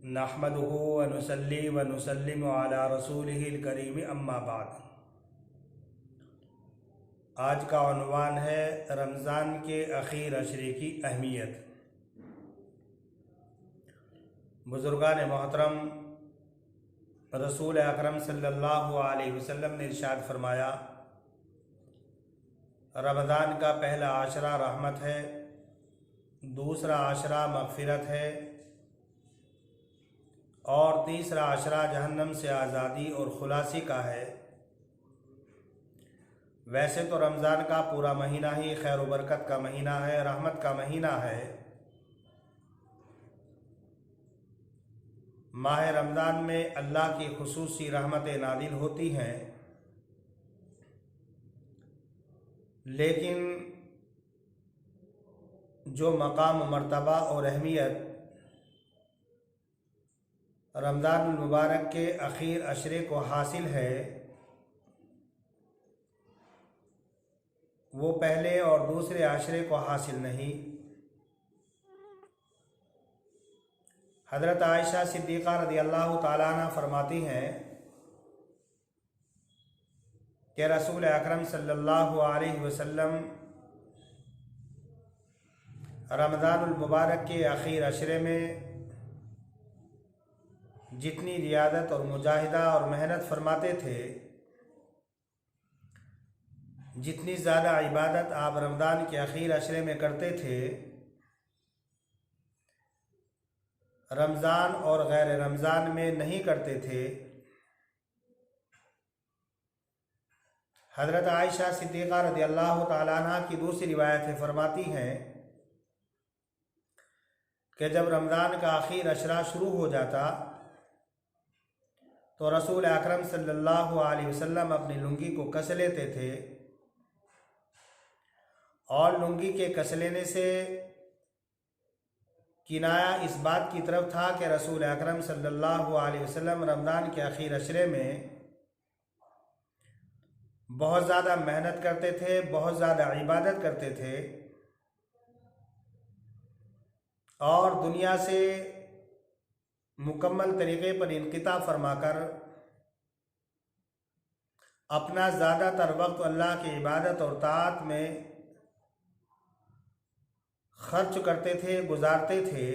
नहमदुहु व नुसल्ली व नुसल्लिमु अला रसूलिहिल करीम अम्मा बाद। आज का उन्वान है रमज़ान के अखीर अशरे की अहमियत। बुज़ुर्गान मोहतरम, रसूल अकरम सल्लल्लाहु अलैहि वसल्लम ने इरशाद फरमाया, रमज़ान का पहला आशरा रहमत है, दूसरा आशरा मग़फ़िरत है और तीसरा आशरा जहन्नम से आज़ादी और खुलासी का है। वैसे तो रमज़ान का पूरा महीना ही खैर व बरकत का महीना है, रहमत का महीना है। माह रमज़ान में अल्लाह की खुसूसी रहमतें नाज़िल होती हैं, लेकिन जो मकाम मर्तबा और अहमियत रमज़ान मुबारक के अखीर अशरे को हासिल है, वो पहले और दूसरे आशरे को हासिल नहीं। हज़रत आयशा सिद्दीक़ा रज़ियल्लाहु ताला अन्हा फरमाती हैं कि रसूल अकरम सल्लल्लाहु अलैहि वसल्लम रमज़ानुल मुबारक के आखिर अशरे में जितनी रियादत और मुजाहिदा और मेहनत फरमाते थे, जितनी ज़्यादा इबादत आप रमज़ान के आखिर अशरे में करते थे, रमज़ान और गैर रमज़ान में नहीं करते थे। हज़रत आयशा सिद्दीक़ा रज़ियल्लाहु ताला अन्हा की दूसरी रिवायतें फरमाती हैं कि जब रमज़ान का आखिर अशरा शुरू हो जाता तो रसूल अकरम सल्लल्लाहु अलैहि वसल्लम अपनी लुंगी को कस लेते थे और लुंगी के कस लेने से किनाया इस बात की तरफ था कि रसूल अकरम सल्लल्लाहु अलैहि वसल्लम रमज़ान के आखिर अशरे में बहुत ज़्यादा मेहनत करते थे, बहुत ज़्यादा इबादत करते थे और दुनिया से मुकम्मल तरीक़े पर इनक़िता फरमाकर अपना ज़्यादातर वक्त अल्लाह की इबादत और ताअत में खर्च करते थे, गुजारते थे।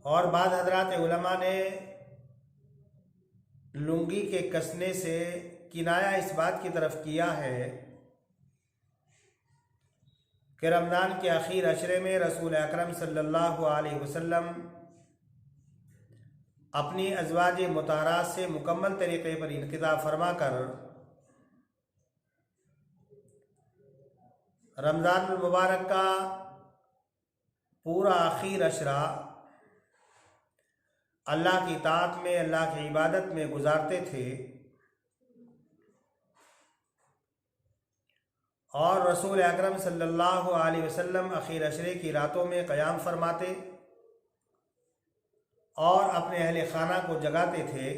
और बाद हज़रात उलमा ने लुंगी के कसने से किनाया इस बात की तरफ किया है कि रमज़ान के आखिर अशरे में रसूल अकरम सल्लल्लाहु अलैहि वसल्लम अपनी अज़वाज मुताहरात से मुकम्मल तरीक़े पर इनक़िता फरमा कर रमज़ान मुबारक का पूरा आखिर अशरा अल्लाह की ताअत में, अल्लाह की इबादत में गुजारते थे और रसूल अकरम सल्लल्लाहु अलैहि वसल्लम आखिर अशरे की रातों में क़याम फरमाते और अपने अहले खाना को जगाते थे।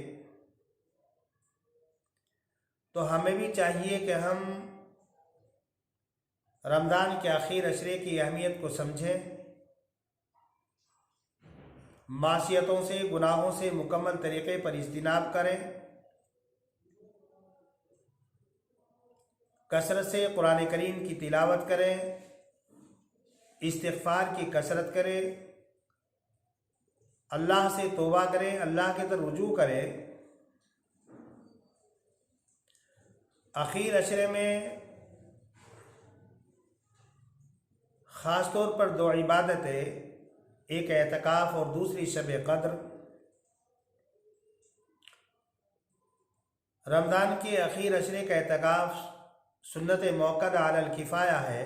तो हमें भी चाहिए कि हम रमज़ान के आखिर अशरे की अहमियत को समझें, मासियतों से, गुनाहों से मुकम्मल तरीक़े पर इज्तिनाब करें, कसरत से कुरान करीम की तिलावत करें, इस्तिग़फ़ार की कसरत करें, अल्लाह से तौबा करें, अल्लाह की तरफ रुजू करें। आखिर अशरे में ख़ास तौर पर दो इबादतें, एक एतकाफ़ और दूसरी शब क़द्र। रमज़ान के आखिर अशरे का एतकाफ़ सुन्नत मौक़द अलल किफ़ाया है,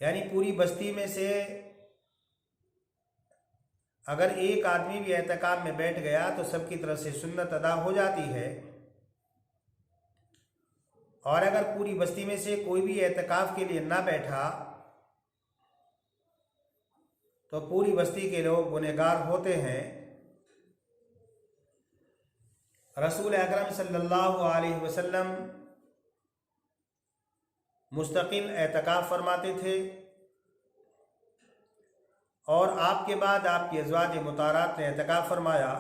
यानी पूरी बस्ती में से अगर एक आदमी भी एतकाफ़ में बैठ गया तो सबकी तरफ से सुन्नत अदा हो जाती है। और अगर पूरी बस्ती में से कोई भी एतकाफ़ के लिए ना बैठा तो पूरी बस्ती के लोग गुनहगार होते हैं। रसूल अकरम सल्लल्लाहु अलैहि वसल्लम मुस्तकिल एतकाफ़ फरमाते थे और आपके बाद आपकी अज़वाज मुतारात ने एतकाफ़ फरमाया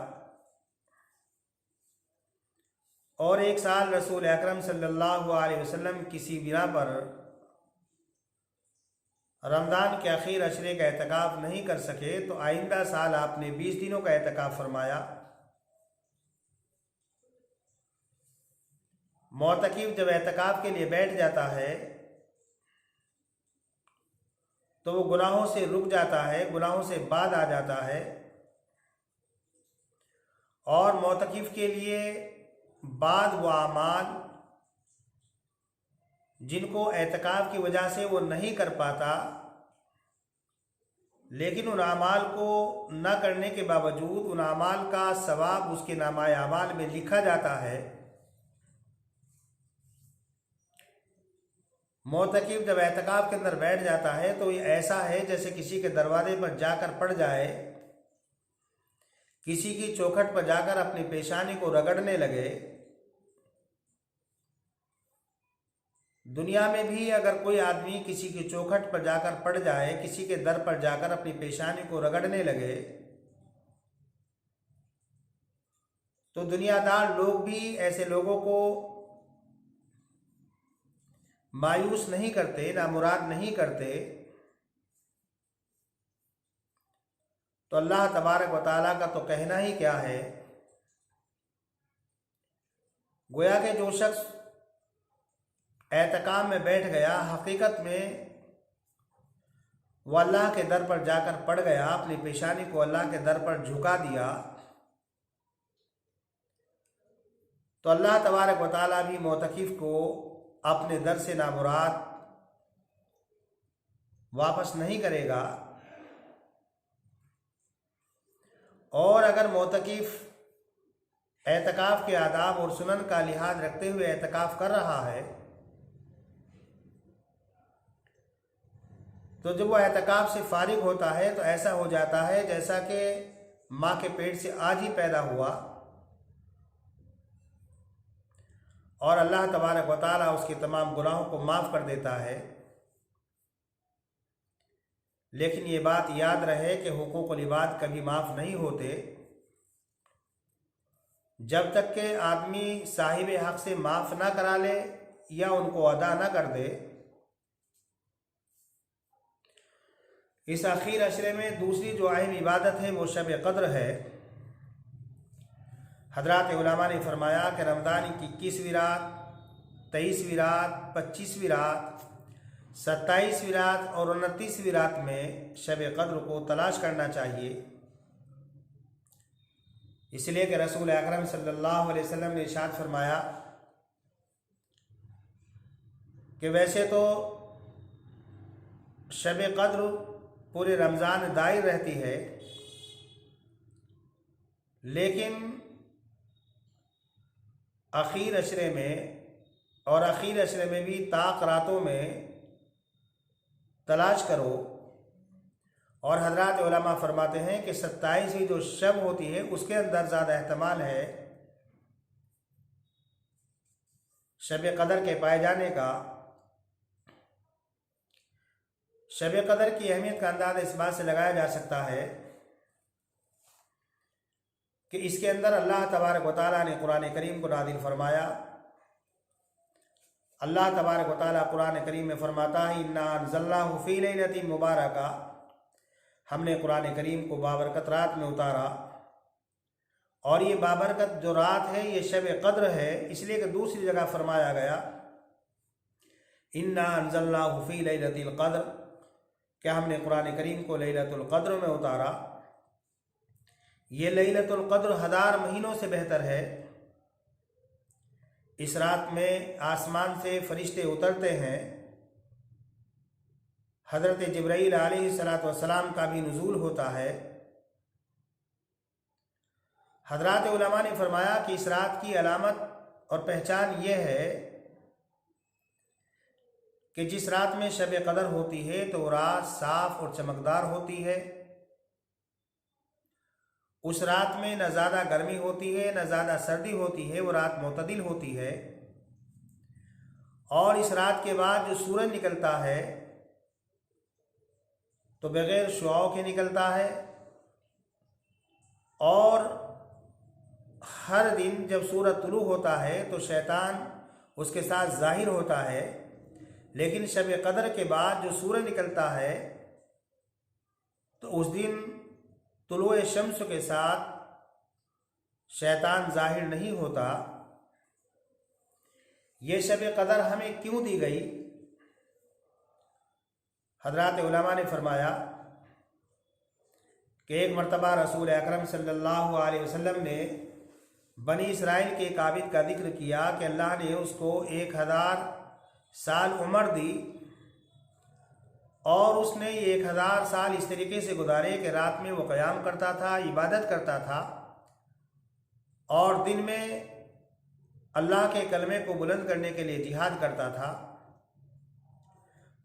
और 1 साल रसूल अकरम सल्लल्लाहु अलैहि वसल्लम किसी बिना पर रमज़ान के आखिर अशरे का एतकाफ़ नहीं कर सके तो आइंदा साल आपने 20 दिनों का एतकाफ़ फरमाया। मोतकिफ जब एतकाफ़ के लिए बैठ जाता है तो वो गुनाहों से रुक जाता है, गुनाहों से बाज आ जाता है और मोतकिफ के लिए बाद व आमाल जिनको एतकाफ़ की वजह से वो नहीं कर पाता, लेकिन उन आमाल को न करने के बावजूद उन आमाल का सवाब उसके नामाए आमाल में लिखा जाता है। मोतकिफ जब एतकाफ़ के अंदर बैठ जाता है तो ये ऐसा है जैसे किसी के दरवाजे पर जाकर पड़ जाए, किसी की चौखट पर जाकर अपनी पेशानी को रगड़ने लगे। दुनिया में भी अगर कोई आदमी किसी की चौखट पर जाकर पड़ जाए, किसी के दर पर जाकर अपनी पेशानी को रगड़ने लगे, तो दुनियादार लोग भी ऐसे लोगों को मायूस नहीं करते, नामुराद नहीं करते। तो अल्लाह तबारक व तआला का तो कहना ही क्या है। गोया के जो शख्स एतकाम में बैठ गया, हकीकत में वह अल्लाह के दर पर जाकर पड़ गया, अपनी पेशानी को अल्लाह के दर पर झुका दिया, तो अल्लाह तबारक व तआला भी मोतकिफ को अपने दर से नामुराद वापस नहीं करेगा। और अगर मोतकिफ एतकाफ़ के आदाब और सुनन का लिहाज रखते हुए एतकाफ़ कर रहा है तो जब वह एतकाफ़ से फारिग होता है तो ऐसा हो जाता है जैसा कि माँ के पेट से आज ही पैदा हुआ और अल्लाह तबारक व तआला उसके तमाम गुनाहों को माफ़ कर देता है। लेकिन ये बात याद रहे कि हुकूकुल इबाद कभी माफ़ नहीं होते जब तक के आदमी साहिब हक़ से माफ़ ना करा ले या उनको अदा ना कर दे। इस आखिर अशरे में दूसरी जो अहम इबादत है वो शब क़द्र है। हज़रात उलमा ने फरमाया कि रमज़ान की 21वीं रात, 23वीं रात, 25वीं रात, 27वीं रात और 29वीं रात में शब क़द्र को तलाश करना चाहिए। इसलिए कि रसूल अकरम सल्लल्लाहु अलैहि वसल्लम ने इरशाद फरमाया कि वैसे तो शब क़द्र पूरे रमज़ान दायर रहती है, लेकिन आखिर अशरे में और आखिर अशरे में भी ताक रातों में तलाश करो। और हज़रात उलमा फरमाते हैं कि 27वीं जो शब होती है उसके अंदर ज़्यादा एहतमाल है शब क़द्र के पाए जाने का। शब क़द्र की अहमियत का अंदाज़ा इस बात से लगाया जा सकता है कि इसके अंदर अल्लाह तबारक व तआला ने कुरान करीम को नाज़िल फरमाया। अल्लाह तबारक व तआला कुरान करीम में फरमाता है, इन्ना अंज़लनाहु फ़ी लैलतिन मुबारका, हमने कुरान करीम को बाबरकत रात में उतारा। और ये बाबरकत जो रात है ये शब क़द्र है, इसलिए कि दूसरी जगह फरमाया गया इन्ना अंज़लनाहु फ़ी लैलतिल क़द्र, क्या हमने कुरान करीम को लैलतुल क़द्र में उतारा। ये लैलतुल क़द्र 1000 महीनों से बेहतर है। इस रात में आसमान से फरिश्ते उतरते हैं, हज़रत जिब्राईल अलैहिस्सलातु वस्सलाम का भी नुज़ूल होता है। हज़रात उलमा ने फरमाया कि इस रात की अलामत और पहचान ये है कि जिस रात में शब क़द्र होती है तो रात साफ़ और चमकदार होती है। उस रात में न ज़्यादा गर्मी होती है न ज़्यादा सर्दी होती है, वो रात मोतदिल होती है। और इस रात के बाद जो सूरज निकलता है तो बग़ैर शुआओं के निकलता है, और हर दिन जब सूरज तुलू होता है तो शैतान उसके साथ ज़ाहिर होता है। लेकिन शब कदर के बाद जो सूरज निकलता है तो उस दिन तुलुए शम्स के साथ शैतान ज़ाहिर नहीं होता। ये शब कदर हमें क्यों दी गई? हज़रात उलमा ने फरमाया कि एक मरतबा रसूल अकरम सल्लल्लाहु अलैहि वसल्लम ने बनी इसराइल के एक आबिद का जिक्र किया कि अल्लाह ने उसको 1000 साल उम्र दी, और उसने ये 1000 साल इस तरीके से गुजारे कि रात में वो क़याम करता था, इबादत करता था, और दिन में अल्लाह के कलमे को बुलंद करने के लिए जिहाद करता था।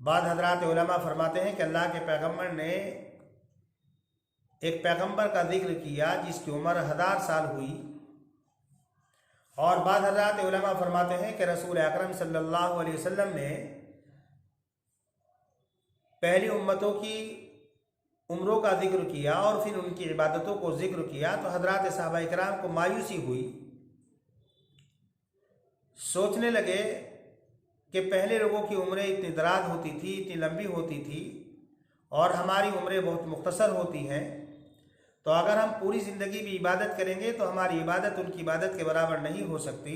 बाद हज़रात उलमा फरमाते हैं कि अल्लाह के पैगम्बर ने एक पैगम्बर का जिक्र किया जिसकी उम्र 1000 साल हुई, और बाद हज़रात उलमा फरमाते हैं कि रसूल अकरम सल्लल्लाहु अलैहि वसल्लम ने पहली उम्मतों की उम्रों का जिक्र किया और फिर उनकी इबादतों को जिक्र किया। तो हज़रात सहाबा इकराम को मायूसी हुई, सोचने लगे कि पहले लोगों की उम्रें इतनी दराज होती थी, इतनी लंबी होती थी, और हमारी उम्रें बहुत मुख्तसर होती हैं, तो अगर हम पूरी ज़िंदगी भी इबादत करेंगे तो हमारी इबादत उनकी इबादत के बराबर नहीं हो सकती।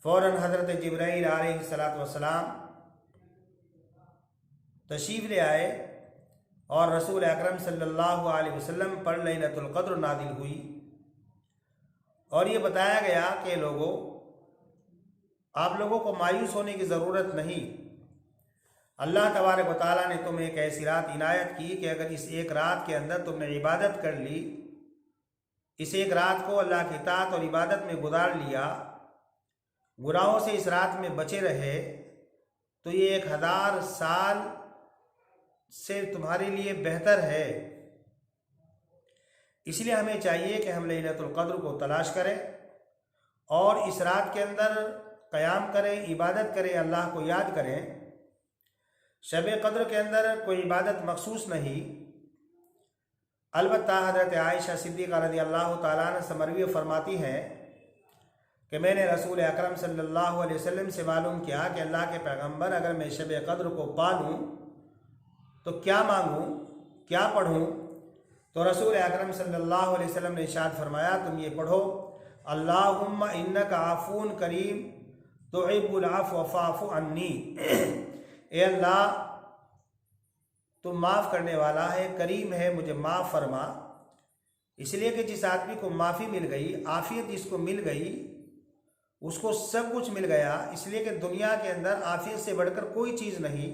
फ़ौरन हज़रत जिब्राईल अलैहिस्सलातु वस्सलाम तशरीफ़ ले आए और रसूल अकरम सल्लल्लाहु अलैहि वसल्लम पर लैलतुल क़द्र नाज़िल हुई, और ये बताया गया कि लोगों, आप लोगों को मायूस होने की ज़रूरत नहीं। अल्लाह तबारक व तआला ने तुम्हें एक ऐसी रात इनायत की कि अगर इस एक रात के अंदर तुमने इबादत कर ली, इस एक रात को अल्लाह की इताअत और इबादत में गुजार लिया, गुनाहों से इस रात में बचे रहे, तो ये 1000 साल से तुम्हारे लिए बेहतर है। इसलिए हमें चाहिए कि हम लैलतुल क़द्र को तलाश करें और इस रात के अंदर क़याम करें, इबादत करें, अल्लाह को याद करें। शब क़द्र के अंदर कोई इबादत मखसूस नहीं, अलबत्ता हज़रत आयशा सिद्दीक़ा रज़ियल्लाहु ताला अन्हा से मरवी फरमाती हैं कि मैंने रसूल अकरम सल्लल्लाहु अलैहि वसल्लम से मालूम किया कि अल्लाह के पैगंबर, अगर मैं शब क़द्र को पा लूँ तो क्या मांगूँ, क्या पढ़ूँ? तो रसूल अकरम सल्लल्लाहु अलैहि वसल्लम ने इरशाद फरमाया, तुम ये पढ़ो, अल्लाहुम्मा इन्नका आफ़ून करीम तुहिब्बुल अफ़्व फ़अफ़ु अन्नी। ए अल्लाह, तुम माफ़ करने वाला है, करीम है, मुझे माफ़ फरमा। इसलिए कि जिस आदमी को माफ़ी मिल गई, आफ़ियत जिसको मिल गई, उसको सब कुछ मिल गया। इसलिए कि दुनिया के अंदर आफ़ियत से बढ़कर कोई चीज़ नहीं।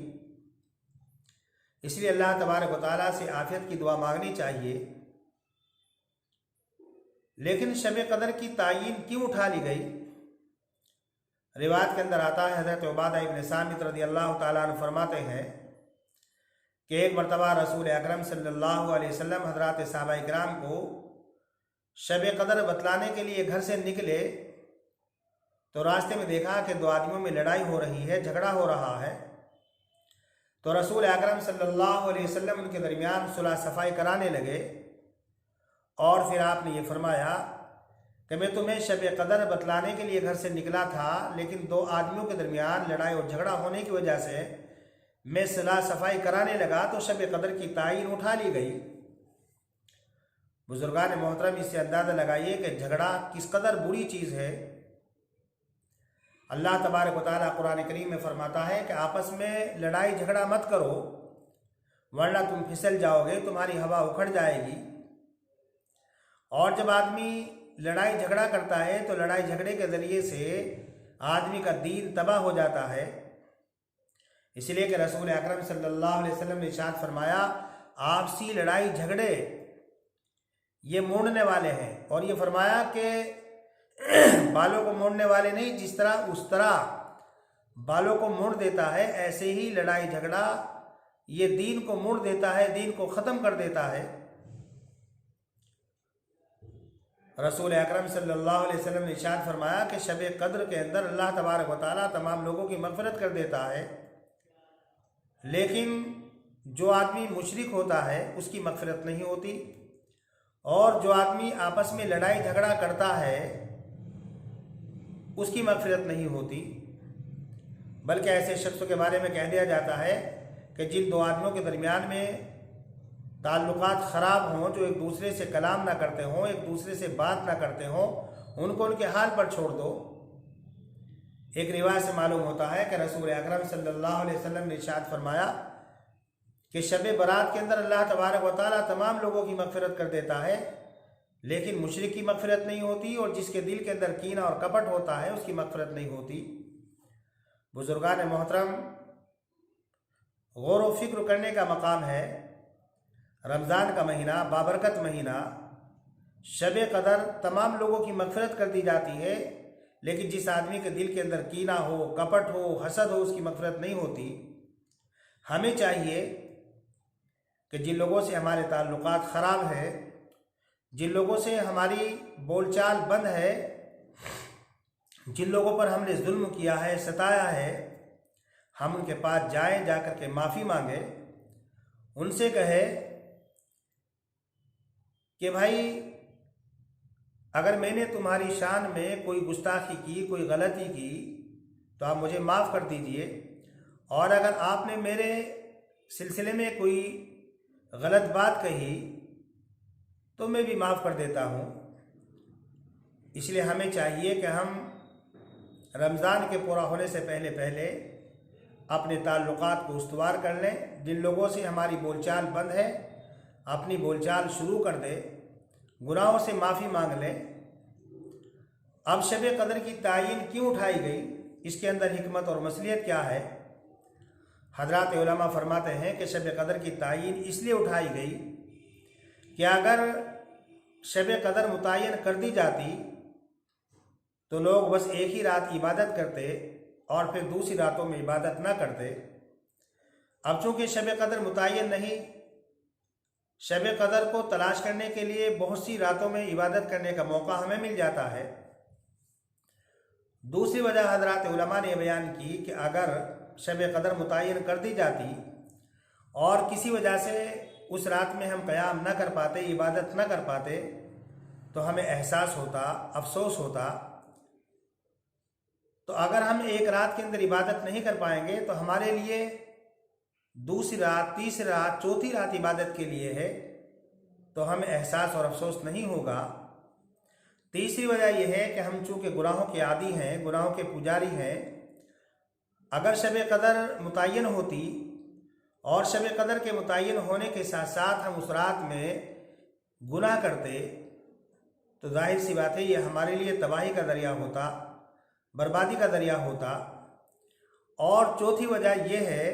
इसलिए अल्लाह तबारक व तआला से आफ़ियत की दुआ मांगनी चाहिए। लेकिन शब क़द्र की तायीन क्यों उठा ली गई? रिवायत के अंदर आता है, हज़रत उबादा इब्न सामित रज़ियल्लाहु ताला अन्हु फरमाते हैं कि एक मरतबा रसूल अकरम सल्लल्लाहु अलैहि वसल्लम हज़रात सहाबा इकराम को शब क़द्र बतलाने के लिए घर से निकले तो रास्ते में देखा कि दो आदमियों में लड़ाई हो रही है, झगड़ा हो रहा है। तो रसूल अकरम सल्लल्लाहु अलैहि वसल्लम उनके दरमियान सुलह सफ़ाई कराने लगे, और फिर आपने ये फरमाया कि मैं तुम्हें शब क़द्र बतलाने के लिए घर से निकला था, लेकिन दो आदमियों के दरमियान लड़ाई और झगड़ा होने की वजह से मैं सुलह सफ़ाई कराने लगा तो शब क़द्र की तायीन उठा ली गई। बुजुर्गान मोहतरम, इससे अंदाज़ा लगाइए कि झगड़ा किस कदर बुरी चीज़ है। अल्लाह तबारक व तआला कुरान करीम में फरमाता है कि आपस में लड़ाई झगड़ा मत करो, वरना तुम फिसल जाओगे, तुम्हारी हवा उखड़ जाएगी। और जब आदमी लड़ाई झगड़ा करता है तो लड़ाई झगड़े के ज़रिए से आदमी का दीन तबाह हो जाता है। इसलिए कि रसूल अकरम सल्लल्लाहु अलैहि वसल्लम ने इरशाद फरमाया, आपसी लड़ाई झगड़े ये मोड़ने वाले हैं, और ये फरमाया कि बालों को मोड़ने वाले नहीं, जिस तरह उस तरह बालों को मोड़ देता है, ऐसे ही लड़ाई झगड़ा ये दीन को मोड़ देता है, दीन को ख़त्म कर देता है। रसूल अकरम सल्लल्लाहु अलैहि वसल्लम ने इरशाद फरमाया कि शब क़द्र के अंदर अल्लाह तबारक व तआला तमाम लोगों की मग़फ़िरत कर देता है, लेकिन जो आदमी मुशरिक होता है उसकी मग़फ़िरत नहीं होती, और जो आदमी आपस में लड़ाई झगड़ा करता है उसकी मग़फ़िरत नहीं होती। बल्कि ऐसे शख्सों के बारे में कह दिया जाता है कि जिन दो आदमियों के दरमियान में ताल्लुकात ख़राब हों, जो एक दूसरे से कलाम ना करते हों, एक दूसरे से बात ना करते हों, उनको उनके हाल पर छोड़ दो। एक रिवायत से मालूम होता है कि रसूल अकरम सल्लल्लाहु अलैहि वसल्लम ने इरशाद फरमाया कि शब बारात के अंदर अल्लाह तबारक व तआला तमाम लोगों की मग़फ़िरत कर देता है, लेकिन मुशरिक की मग़फ़िरत नहीं होती, और जिसके दिल के अंदर कीना और कपट होता है उसकी मग़फ़िरत नहीं होती। बुज़ुर्गान मोहतरम, गौर व फिक्र करने का मकाम है। रमज़ान का महीना, बाबरकत महीना, शब कदर तमाम लोगों की मग़फ़िरत कर दी जाती है, लेकिन जिस आदमी के दिल के अंदर कीना हो, कपट हो, हसद हो, उसकी मग़फ़िरत नहीं होती। हमें चाहिए कि जिन लोगों से हमारे ताल्लुकात ख़राब है, जिन लोगों से हमारी बोलचाल बंद है, जिन लोगों पर हमने जुल्म किया है, सताया है, हम उनके पास जाएं, जाकर के माफ़ी मांगे, उनसे कहे कि भाई अगर मैंने तुम्हारी शान में कोई गुस्ताखी की, कोई गलती की, तो आप मुझे माफ़ कर दीजिए, और अगर आपने मेरे सिलसिले में कोई गलत बात कही तो मैं भी माफ़ कर देता हूँ। इसलिए हमें चाहिए कि हम रमज़ान के पूरा होने से पहले पहले अपने ताल्लुकात को उस्तवार कर लें। जिन लोगों से हमारी बोलचाल बंद है, अपनी बोलचाल शुरू कर दें, गुनाहों से माफ़ी मांग लें। अब शब कदर की तायीन क्यों उठाई गई, इसके अंदर हिकमत और मसलियत क्या है? हज़रात उलमा फरमाते हैं कि शब कदर की तायीन इसलिए उठाई गई कि अगर शब कदर मुतय्यन कर दी जाती तो लोग बस एक ही रात इबादत करते और फिर दूसरी रातों में इबादत ना करते। अब चूँकि शब कदर मुतय्यन नहीं, शब कदर को तलाश करने के लिए बहुत सी रातों में इबादत करने का मौका हमें मिल जाता है। दूसरी वजह हज़रात उलमा ने बयान की कि अगर शब कदर मुतय्यन कर दी जाती और किसी वजह से उस रात में हम क़याम न कर पाते, इबादत न कर पाते, तो हमें एहसास होता, अफसोस होता। तो अगर हम एक रात के अंदर इबादत नहीं कर पाएंगे तो हमारे लिए दूसरी रात, तीसरी रात, चौथी रात इबादत के लिए है, तो हमें एहसास और अफसोस नहीं होगा। तीसरी वजह यह है कि हम चूँकि गुनाहों के आदी हैं, गुनाहों के पुजारी हैं, अगर शब कदर मुतय्यन होती और शब कदर के मुतय्यन होने के साथ साथ हम उस रात में गुनाह करते तो जाहिर सी बात है ये हमारे लिए तबाही का दरिया होता, बर्बादी का दरिया होता। और चौथी वजह यह है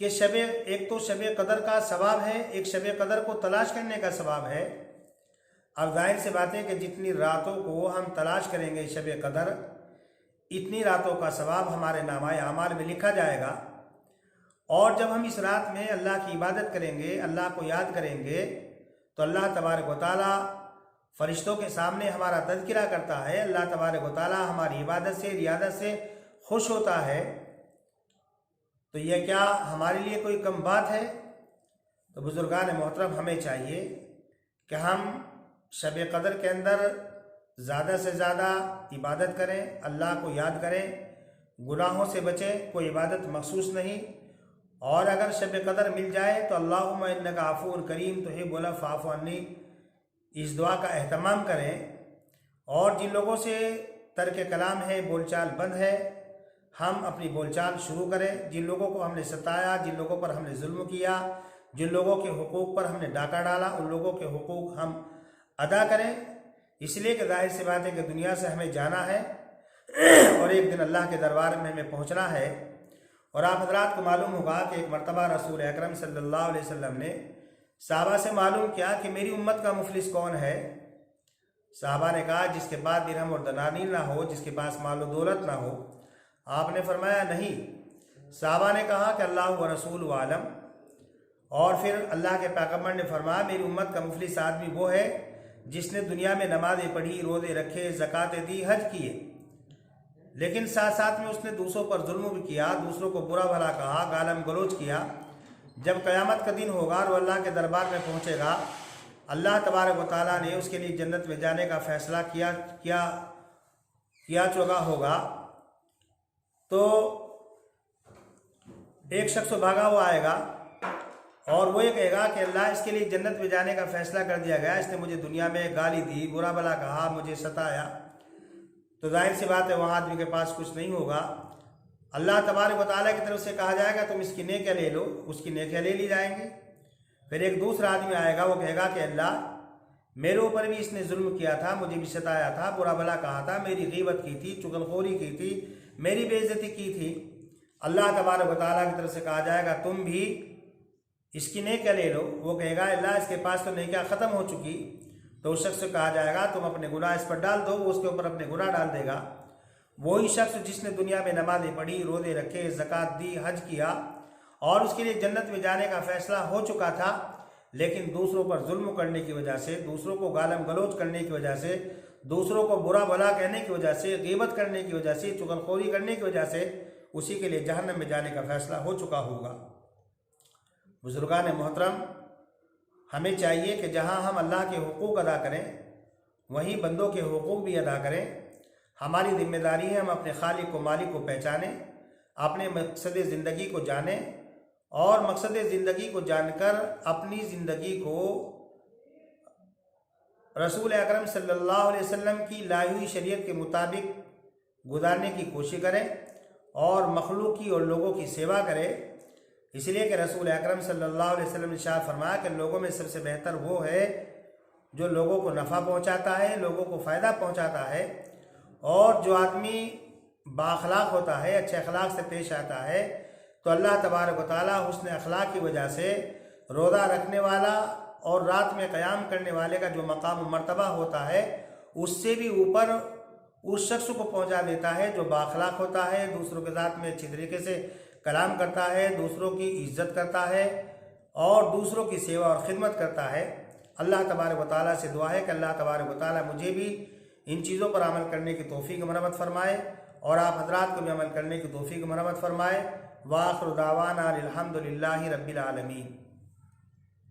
कि एक तो शब कदर का सवाब है, एक शब कदर को तलाश करने का सवाब है। अब जाहिर सी बात है कि जितनी रातों को हम तलाश करेंगे शब कदर, इतनी रातों का सवाब हमारे नामाए आमाल में लिखा जाएगा। और जब हम इस रात में अल्लाह की इबादत करेंगे, अल्लाह को याद करेंगे, तो अल्लाह तबारक व तआला फरिश्तों के सामने हमारा तज़किरा करता है। अल्लाह तबारक व तआला हमारी इबादत से, रियादत से खुश होता है। तो यह क्या हमारे लिए कोई कम बात है? तो बुज़ुर्गान मोहतरम, हमें चाहिए कि हम शब कदर के अंदर ज़्यादा से ज़्यादा इबादत करें, अल्लाह को याद करें, गुनाहों से बचें, कोई इबादत मखसूस नहीं। और अगर शब कदर मिल जाए तो अल्लाहुम्मा इन्नका अफ़ून करीम तुहिब्बुल अफ़्व फ़अफ़ु अन्नी, इस दुआ का एहतमाम करें। और जिन लोगों से तर्क कलाम है, बोलचाल बंद है, हम अपनी बोलचाल शुरू करें। जिन लोगों को हमने सताया, जिन लोगों पर हमने जुल्म किया, जिन लोगों के हुकूक पर हमने डाका डाला, उन लोगों के हुकूक हम अदा करें। इसलिए कि जाहिर सी बात है कि दुनिया से हमें जाना है और एक दिन अल्लाह के दरबार में हमें पहुंचना है। और आप हजरात को मालूम होगा कि एक मरतबा रसूल अकरम सल्लल्लाहु अलैहि वसल्लम ने साहबा से मालूम किया कि मेरी उम्मत का मुफलिस कौन है। साहबा ने कहा जिसके पास दिरहम और दनानीर ना हो, जिसके पास माल और दौलत ना हो। आपने फरमाया नहीं। साहबा ने कहा कि अल्लाह व रसूल व आलम। और फिर अल्लाह के पैगम्बर ने फरमाया मेरी उम्मत का मुफलिस आदमी वो है जिसने दुनिया में नमाज़ें पढ़ी, रोज़े रखे, ज़कातें दी, हज किए, लेकिन साथ साथ में उसने दूसरों पर जुल्म भी किया, दूसरों को बुरा भला कहा, गालम गलोच किया, जब क़यामत का दिन होगा और वो अल्लाह के दरबार में पहुँचेगा, अल्लाह तबारक व तआला ने उसके लिए जन्नत में जाने का फ़ैसला किया चुका होगा, तो एक शख्स भागा हुआ आएगा और वो ये कहेगा कि अल्लाह, इसके लिए जन्नत में जाने का फ़ैसला कर दिया गया, इसने मुझे दुनिया में गाली दी, बुरा भला कहा, मुझे सताया। तो जाहिर सी बात है वहाँ आदमी के पास कुछ नहीं होगा। अल्लाह तबारक व तआला की तरफ से कहा जाएगा तुम इसकी नेकियां ले लो, उसकी नेकियां ले ली जाएंगी। फिर एक दूसरा आदमी आएगा, वो कहेगा कि अल्लाह, मेरे ऊपर भी इसने जुल्म किया था, मुझे भी सताया था, बुरा भला कहा था, मेरी गीबत की थी, चुगलखोरी की थी, मेरी बेइज्जती की थी। अल्लाह तबारक व तआला की तरफ से कहा जाएगा तुम भी इसकी नेकियां ले लो। वो कहेगा अल्लाह, इसके पास तो नेकियां ख़त्म हो चुकी। तो उस शख्स से कहा जाएगा तुम अपने गुनाह इस पर डाल दो। वो उसके ऊपर अपने गुनाह डाल देगा। वही शख्स जिसने दुनिया में नमाज़ें पढ़ी, रोज़े रखे, ज़कात दी, हज किया और उसके लिए जन्नत में जाने का फ़ैसला हो चुका था, लेकिन दूसरों पर जुल्म करने की वजह से, दूसरों को गालम गलोच करने की वजह से, दूसरों को बुरा भला कहने की वजह से, गीबत करने की वजह से, चुगलखोरी करने की वजह से उसी के लिए जहन्नम में जाने का फ़ैसला हो चुका होगा। बुजुर्गान मोहतरम, हमें चाहिए कि जहाँ हम अल्लाह के हुकूक अदा करें, वहीं बंदों के हुकूक भी अदा करें। हमारी जिम्मेदारी है हम अपने खालिक को, मालिक को पहचानें, अपने मकसद ज़िंदगी को जानें और मकसद ज़िंदगी को जानकर अपनी ज़िंदगी को रसूल अकरम सल्लल्लाहु अलैहि वसल्लम की लाई हुई शरीयत के मुताबिक गुजारने की कोशिश करें और मखलूक की और लोगों की सेवा करें। इसलिए कि रसूल अकरम सल्लल्लाहु अलैहि वसल्लम ने इरशाद फरमाया कि लोगों में सबसे बेहतर वो है जो लोगों को नफ़ा पहुंचाता है, लोगों को फ़ायदा पहुंचाता है। और जो आदमी बाअखलाक होता है, अच्छे अखलाक से पेश आता है, तो अल्लाह तबारक व तआला हुस्न अखलाक की वजह से रोज़ा रखने वाला और रात में क़याम करने वाले का जो मकाम मर्तबा होता है, उससे भी ऊपर उस शख्स को पहुंचा देता है जो बाअखलाक होता है, दूसरों के साथ में अच्छी तरीके से कलाम करता है, दूसरों की इज्जत करता है और दूसरों की सेवा और ख़िदमत करता है। अल्लाह तबारक व तआला से दुआ है कि अल्लाह तबारक व तआला मुझे भी इन चीज़ों पर अमल करने की तौफ़ीक़ मरहमत फ़रमाए और आप हज़रात को भी अमल करने की तौफ़ीक़ मरहमत फ़रमाए। व आख़िरु दावाना अनिल हम्दुलिल्लाहि रब्बिल आलमीन।